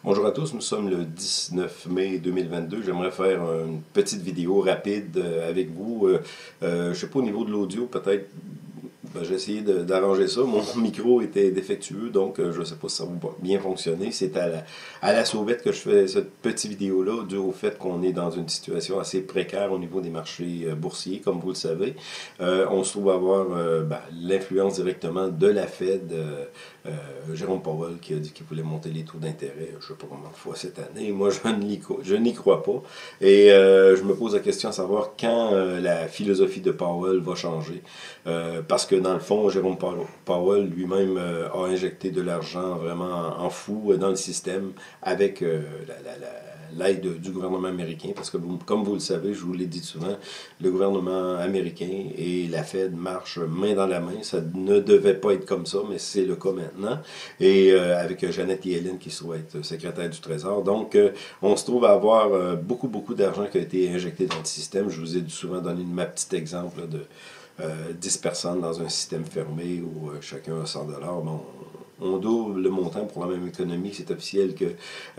Bonjour à tous, nous sommes le 19 mai 2022. J'aimerais faire une petite vidéo rapide avec vous. Je ne sais pas au niveau de l'audio, peut-être j'ai essayé d'arranger ça. Mon micro était défectueux, donc je ne sais pas si ça va bien fonctionner. C'est à la sauvette que je fais cette petite vidéo-là, dû au fait qu'on est dans une situation assez précaire au niveau des marchés boursiers, comme vous le savez. On se trouve à avoir l'influence directement de la Fed. Jérôme Powell qui a dit qu'il voulait monter les taux d'intérêt, je ne sais pas combien de fois cette année. Moi, je n'y crois pas. Et je me pose la question à savoir quand la philosophie de Powell va changer. Parce que dans le fond, Jérôme Powell lui-même a injecté de l'argent vraiment en fou dans le système avec l'aide du gouvernement américain, parce que comme vous le savez, je vous l'ai dit souvent, le gouvernement américain et la Fed marchent main dans la main. Ça ne devait pas être comme ça, mais c'est le cas maintenant. Et avec Janet Yellen qui se trouve être secrétaire du Trésor. Donc, on se trouve à avoir beaucoup d'argent qui a été injecté dans le système. Je vous ai souvent donné ma petite exemple là, de 10 personnes dans un système fermé où chacun a 100 $. Bon, on double le montant pour la même économie, c'est officiel que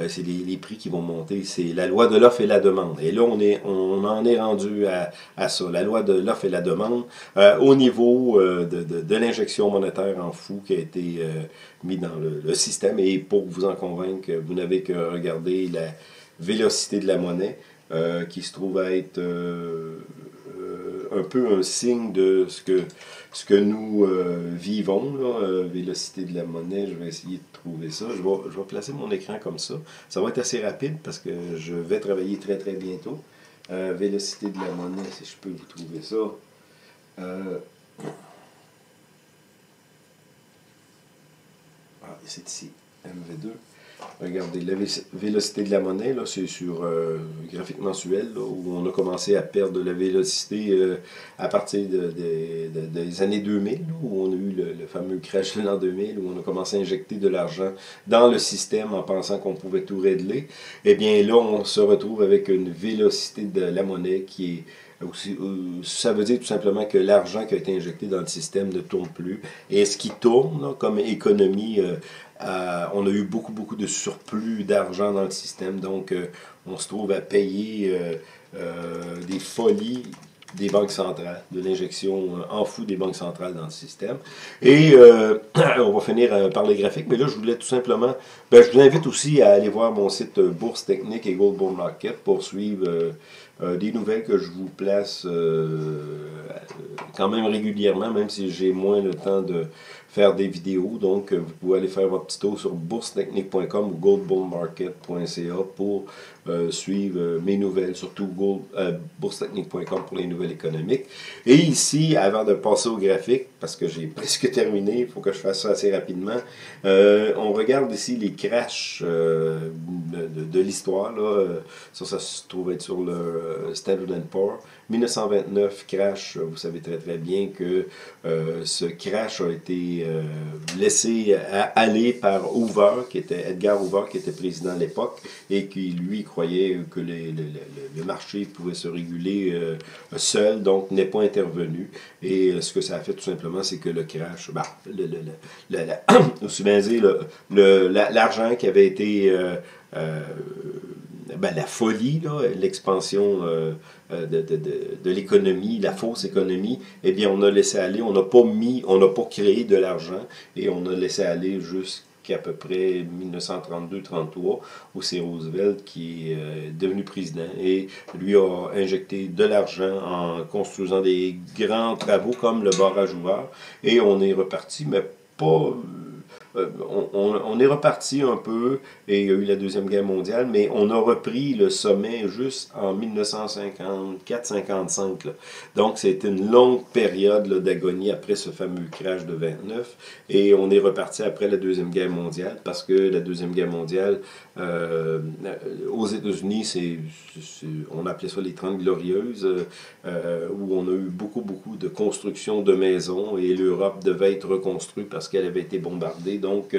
c'est les prix qui vont monter. C'est la loi de l'offre et la demande. Et là, on en est rendu à ça. La loi de l'offre et la demande au niveau de l'injection monétaire en fou qui a été mis dans le système. Et pour vous en convaincre, vous n'avez que regarder la vélocité de la monnaie qui se trouve à être un peu un signe de ce que nous vivons, là, vélocité de la monnaie. Je vais essayer de trouver ça. Je vais placer mon écran comme ça. Ça va être assez rapide parce que je vais travailler très bientôt. Vélocité de la monnaie, si je peux vous trouver ça. C'est ici, MV2. Regardez, la vélocité de la monnaie, là, c'est sur graphique mensuel, là, où on a commencé à perdre de la vélocité à partir des années 2000, là, où on a eu le fameux crash de l'an 2000, où on a commencé à injecter de l'argent dans le système en pensant qu'on pouvait tout régler. Eh bien là, on se retrouve avec une vélocité de la monnaie qui est aussi, ça veut dire tout simplement que l'argent qui a été injecté dans le système ne tourne plus. Et ce qui tourne là, comme économie, on a eu beaucoup de surplus d'argent dans le système. Donc, on se trouve à payer des folies des banques centrales, de l'injection en fou des banques centrales dans le système. Et on va finir par les graphiques, mais là, je voulais tout simplement... je vous invite aussi à aller voir mon site Bourse Technique et Gold Bull Market pour suivre des nouvelles que je vous place quand même régulièrement, même si j'ai moins le temps de faire des vidéos. Donc, vous pouvez aller faire votre petit tour sur boursetechnique.com ou goldbullmarket.ca pour suivre mes nouvelles, surtout boursetechnique.com pour les nouvelles économiques. Et ici, avant de passer au graphique, parce que j'ai presque terminé, il faut que je fasse ça assez rapidement, on regarde ici les crashs de l'histoire. Ça se trouve être sur le Standard & Poor's. 1929, crash, vous savez très bien que ce crash a été laissé aller par Hoover, Edgar Hoover, qui était président à l'époque, et qui, lui, croyait que le marché pouvait se réguler seul, donc n'est pas intervenu. Et ce que ça a fait tout simplement, c'est que le crash, aussi bien dire, l'argent qui avait été... la folie, l'expansion de l'économie, la fausse économie, eh bien, on a laissé aller, on n'a pas créé de l'argent et on a laissé aller jusqu'à peu près 1932-33, où c'est Roosevelt qui est devenu président et lui a injecté de l'argent en construisant des grands travaux comme le barrage ouvert et on est reparti, mais pas... on est reparti un peu et il y a eu la Deuxième Guerre mondiale, mais on a repris le sommet juste en 1954-55. Donc, c'était une longue période d'agonie après ce fameux crash de 29 et on est reparti après la Deuxième Guerre mondiale parce que la Deuxième Guerre mondiale, aux États-Unis, on appelait ça les 30 Glorieuses, où on a eu beaucoup de construction de maisons et l'Europe devait être reconstruite parce qu'elle avait été bombardée. Donc, Donc,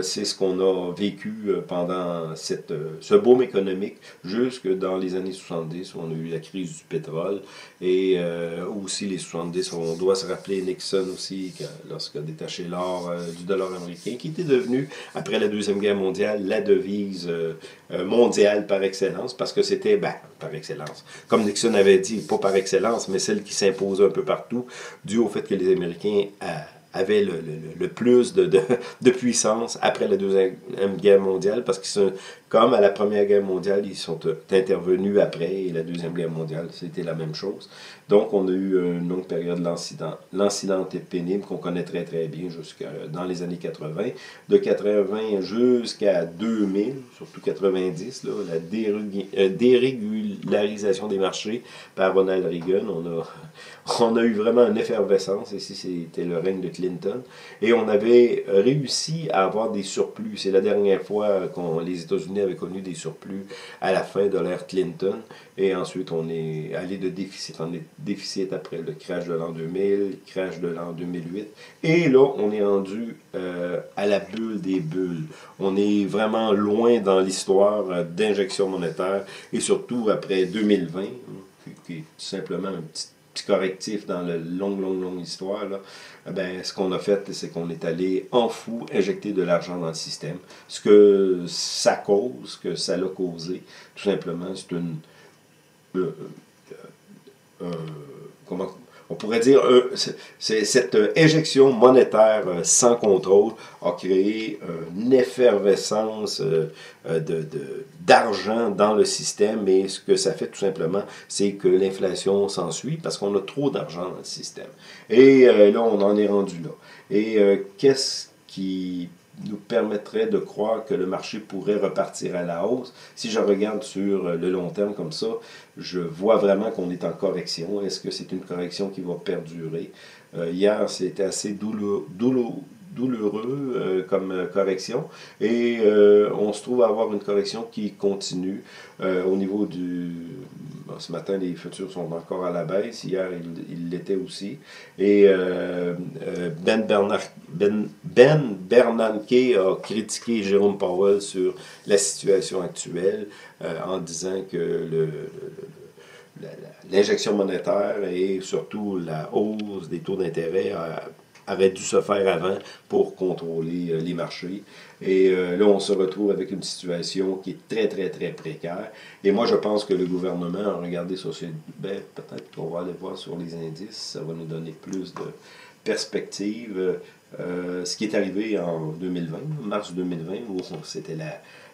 c'est ce qu'on a vécu pendant ce boom économique jusque dans les années 70 où on a eu la crise du pétrole et aussi les 70, on doit se rappeler Nixon aussi, lorsqu'il a détaché l'or du dollar américain, qui était devenu, après la Deuxième Guerre mondiale, la devise mondiale par excellence, parce que c'était, par excellence, comme Nixon avait dit, pas par excellence, mais celle qui s'impose un peu partout, dû au fait que les Américains avaient le plus de puissance après la Deuxième Guerre mondiale, parce qu'ils sont, comme à la Première Guerre mondiale, ils sont intervenus après, et la Deuxième Guerre mondiale, c'était la même chose. Donc, on a eu une longue période de l'incident. L'incident était pénible, qu'on connaît très très bien, jusqu'à dans les années 80. De 80 jusqu'à 2000, surtout 90, là, la dérégularisation des marchés par Ronald Reagan, on a eu vraiment une effervescence. Ici, c'était le règne de Clinton. Et on avait réussi à avoir des surplus. C'est la dernière fois que les États-Unis avaient connu des surplus à la fin de l'ère Clinton. Et ensuite, on est allé de déficit en déficit après le crash de l'an 2000, le crash de l'an 2008. Et là, on est rendu à la bulle des bulles. On est vraiment loin dans l'histoire d'injection monétaire. Et surtout après 2020, qui est tout simplement un petit correctif dans la longue histoire, là, ce qu'on a fait, c'est qu'on est allé en fou injecter de l'argent dans le système. Ce que ça cause, que ça l'a causé, tout simplement, c'est comment on pourrait dire, c'est cette injection monétaire sans contrôle a créé une effervescence d'argent dans le système, et ce que ça fait tout simplement, c'est que l'inflation s'ensuit parce qu'on a trop d'argent dans le système. Et là, on en est rendu là. Et qu'est-ce qui nous permettrait de croire que le marché pourrait repartir à la hausse? Si je regarde sur le long terme comme ça, je vois vraiment qu'on est en correction. Est-ce que c'est une correction qui va perdurer? Hier, c'était assez douloureux comme correction, et on se trouve à avoir une correction qui continue au niveau du... ce matin, les futurs sont encore à la baisse. Hier, il l'était aussi. Et Ben Bernanke a critiqué Jérôme Powell sur la situation actuelle en disant que l'injection monétaire et surtout la hausse des taux d'intérêt avait dû se faire avant pour contrôler les marchés. Et là, on se retrouve avec une situation qui est très précaire. Et moi, je pense que le gouvernement a regardé ça. Peut-être qu'on va aller voir sur les indices. Ça va nous donner plus de perspectives. Ce qui est arrivé en 2020, mars 2020, où c'était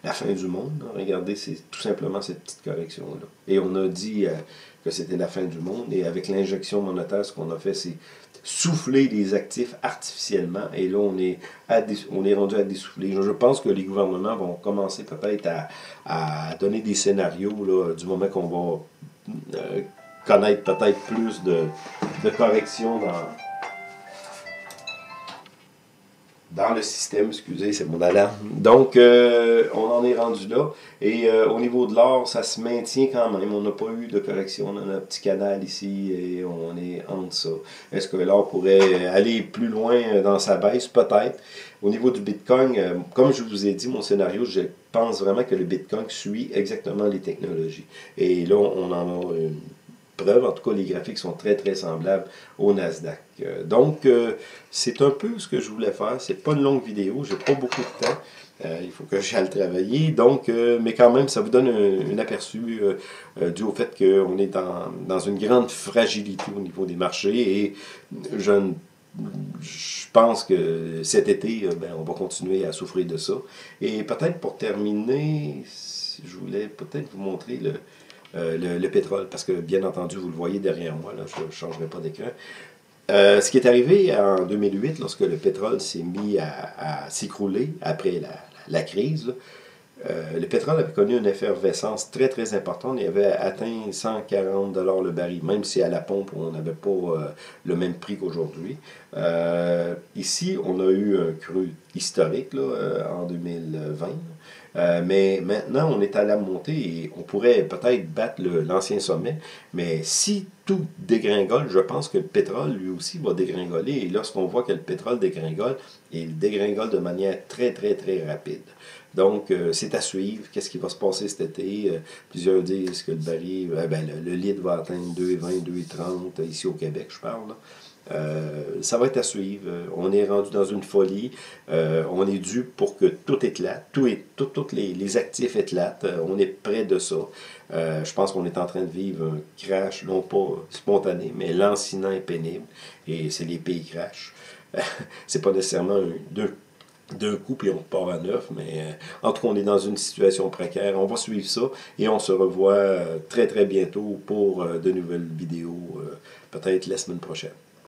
la fin du monde. Regardez, c'est tout simplement cette petite correction-là. Et on a dit que c'était la fin du monde. Et avec l'injection monétaire, ce qu'on a fait, c'est souffler les actifs artificiellement. Et là, on est rendu à dessouffler. Je pense que les gouvernements vont commencer peut-être à donner des scénarios là, du moment qu'on va connaître peut-être plus de corrections dans le système, excusez, c'est mon alarme. Donc, on en est rendu là. Et au niveau de l'or, ça se maintient quand même. On n'a pas eu de correction. On a un petit canal ici et on est entre ça. Est-ce que l'or pourrait aller plus loin dans sa baisse? Peut-être. Au niveau du Bitcoin, comme je vous ai dit, mon scénario, je pense vraiment que le Bitcoin suit exactement les technologies. Et là, on en a une preuve. En tout cas, les graphiques sont très semblables au Nasdaq. Donc, c'est un peu ce que je voulais faire. C'est pas une longue vidéo, j'ai pas beaucoup de temps. Il faut que j'aille travailler. Donc, mais quand même, ça vous donne un aperçu dû au fait qu'on est dans une grande fragilité au niveau des marchés. Et je pense que cet été, on va continuer à souffrir de ça. Et peut-être pour terminer, je voulais peut-être vous montrer le pétrole, parce que bien entendu, vous le voyez derrière moi, là, je ne changerai pas d'écran. Ce qui est arrivé en 2008, lorsque le pétrole s'est mis à s'écrouler après la crise, Le pétrole avait connu une effervescence très très importante. Il avait atteint 140 $ le baril, même si à la pompe on n'avait pas le même prix qu'aujourd'hui. Ici, on a eu un creux historique là, en 2020. Mais maintenant, on est à la montée et on pourrait peut-être battre l'ancien sommet. Mais si tout dégringole, je pense que le pétrole, lui aussi, va dégringoler. Et lorsqu'on voit que le pétrole dégringole, il dégringole de manière très, très, très rapide. Donc, c'est à suivre. Qu'est-ce qui va se passer cet été? Plusieurs disent que le baril, le litre va atteindre 2,20, 2,30, ici au Québec, je parle. Là. Ça va être à suivre. On est rendu dans une folie. On est dû pour que tout éclate. Tous les actifs éclatent. On est près de ça. Je pense qu'on est en train de vivre un crash, non pas spontané, mais lancinant et pénible. Et c'est les pays crash. C'est pas nécessairement d'un coup, puis on repart à neuf, mais en tout cas, on est dans une situation précaire. On va suivre ça et on se revoit très très bientôt pour de nouvelles vidéos, peut-être la semaine prochaine.